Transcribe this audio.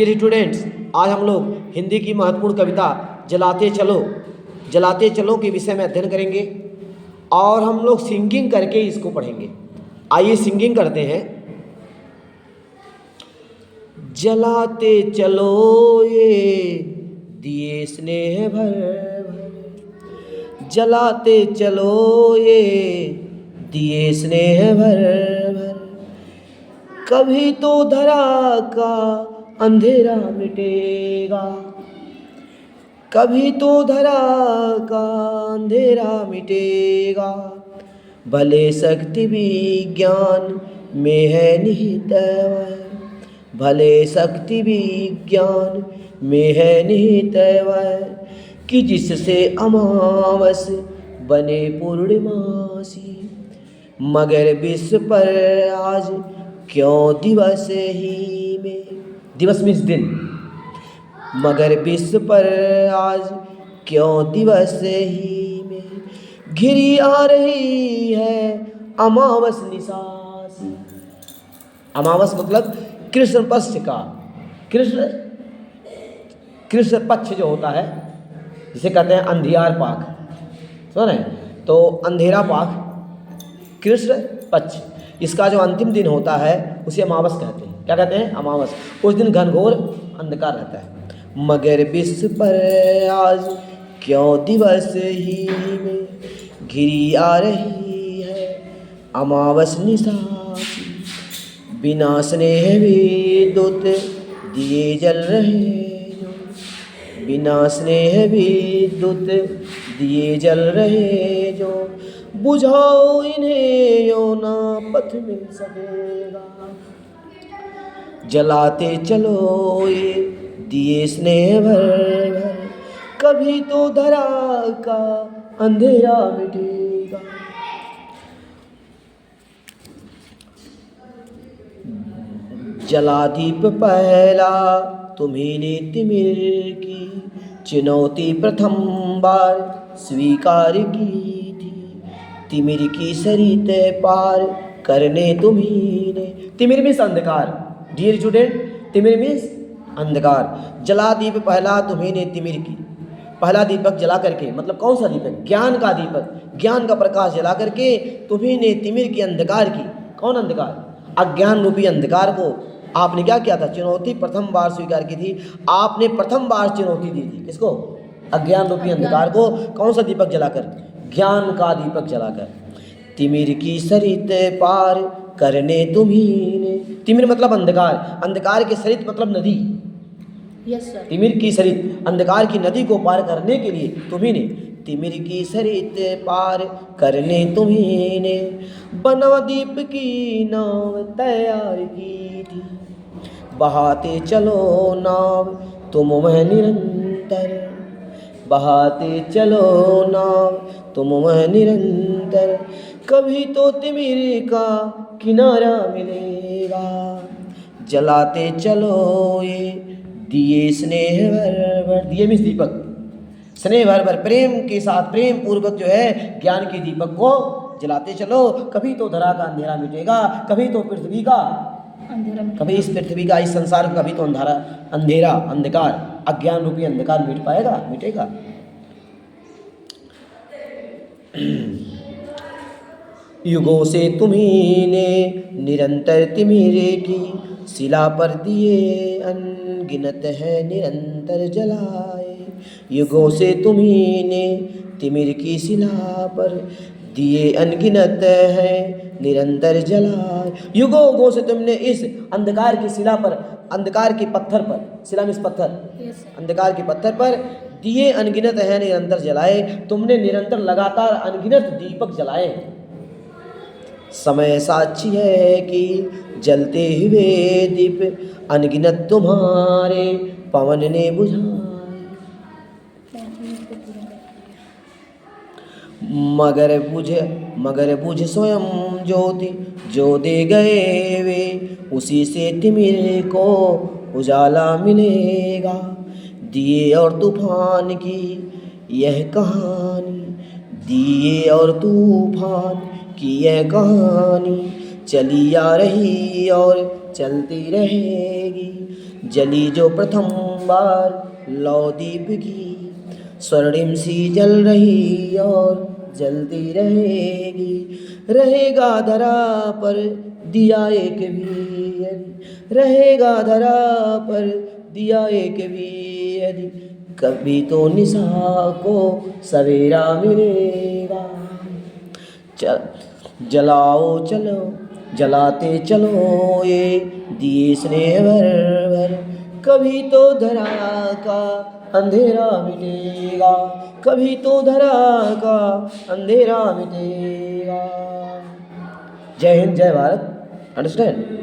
Dear students, आज हम लोग हिंदी की महत्वपूर्ण कविता जलाते चलो के विषय में अध्ययन करेंगे और हम लोग सिंगिंग करके इसको पढ़ेंगे। आइए सिंगिंग करते हैं। जलाते चलो ये दिए स्नेह भर भर, जलाते चलो ये दिए स्नेह भर भर, कभी तो धरा का अंधेरा मिटेगा, कभी तो धरा का अंधेरा मिटेगा, भले शक्ति विज्ञान में है निहित वह, भले शक्ति विज्ञान में है निहित वह, कि जिससे अमावस बने पूर्णिमासी, मगर विश्व पर आज क्यों दिवस ही में, दिवस मीन्स दिन, मगर विश्व पर आज क्यों दिवस ही में घिरी आ रही है अमावस निशासी। अमावस मतलब कृष्ण पक्ष का, कृष्ण पक्ष जो होता है जिसे कहते हैं अंधियार पाक, सुने तो अंधेरा पाक कृष्ण पक्ष, इसका जो अंतिम दिन होता है उसे अमावस कहते हैं। क्या कहते हैं? अमावस। उस दिन घनघोर अंधकार रहता है। मगर विश्व पर आज क्यों दिवस ही में घिरी आ रही है अमावस निशासी, बिना स्नेह विद्युत दिए जल रहे जो, बिना स्नेह विद्युत दिए जल रहे जो, बुझाओ इन्हें यो ना पथ मिल सकेगा, जलाते चलो ये दिए स्नेह भर भर, कभी तो धरा का अंधेरा मिटेगा। जला दीप पहला तुम्ही ने तिमिर की, चुनौती प्रथम बार स्वीकार की थी, तिमिर की सरित पार करने तुम्ही ने, तिमिर मीन्स अंधकार। डियर स्टूडेंट, तिमिर मीन्स अंधकार। जला दीप पहला तुम्ही ने तिमिर की, पहला दीपक जला करके, मतलब कौन सा दीपक? ज्ञान का दीपक, ज्ञान का प्रकाश जला करके तुम्ही ने तिमिर की अंधकार की। कौन अंधकार? अज्ञान रूपी अंधकार को आपने क्या किया था? चुनौती प्रथम बार स्वीकार की थी। आपने प्रथम बार चुनौती दी थी किसको? अज्ञान रूपी अंधकार को। कौन सा दीपक जलाकर? ज्ञान का दीपक जलाकर। तिमिर की सरित पार करने तुम्ही ने, तिमिर मतलब अंधकार, अंधकार की सरित मतलब नदी। Yes sir. तिमिर की सरित, अंधकार की नदी को पार करने के लिए तुम्ही ने, तिमिर की सरित पार करने तुम्ही ने, बना दीप की नाव तैयार की थी, बहाते चलो नाव तुम वह निरंतर, बहाते चलो नाव तुम वह निरंतर, कभी तो तिमिर का किनारा मिलेगा, जलाते चलो ये दिए स्नेह भर भर, दिए मीन्स दीपक, स्नेह भर भर प्रेम के साथ, प्रेम पूर्वक जो है ज्ञान के दीपक को जलाते चलो, कभी तो धरा का अंधेरा मिटेगा, कभी तो पृथ्वी का अंधेरा, कभी इस पृथ्वी का, इस संसार का कभी तो अंधेरा, अंधकार, अज्ञान रूपी अंधकार मिट पाएगा, मिटेगा। युगों से तुम्ही ने निरंतर तिमिर की शिला पर दिए अनगिनत है निरंतर जलाए, युगों से तुम्ही ने तिमिर की शिला पर दिए अनगिनत है निरंतर जलाए, युगों से तुमने इस अंधकार की शिला पर, अंधकार के पत्थर पर, शिला में इस पत्थर, अंधकार के पत्थर पर दिए अनगिनत है निरंतर जलाए, तुमने निरंतर लगातार अनगिनत दीपक जलाए। समय साक्षी है कि जलते हुए दीप अनगिनत तुम्हारे पवन ने बुझाए, मगर बुझ स्वयं ज्योति जो दे गए वे, उसी से तिमिर को उजाला मिलेगा, दिए और तूफान की यह कहानी, दिए और तूफान की यह कहानी चली आ रही और चलती रहेगी, जली जो प्रथम बार लौ दीप की, स्वर्णिम सी जल रही और जलती रहेगी। रहेगा धरा पर दिया एक भी यदि, रहेगा धरा पर दिया एक भी यदि, कभी तो निशा को सवेरा मिलेगा। जलाओ चलो जलाते चलो ये दिए स्नेह भर भर, कभी तो धरा का अंधेरा मिटेगा, कभी तो धरा का अंधेरा मिटेगा। जय हिंद, जय भारत। अंडरस्टैंड।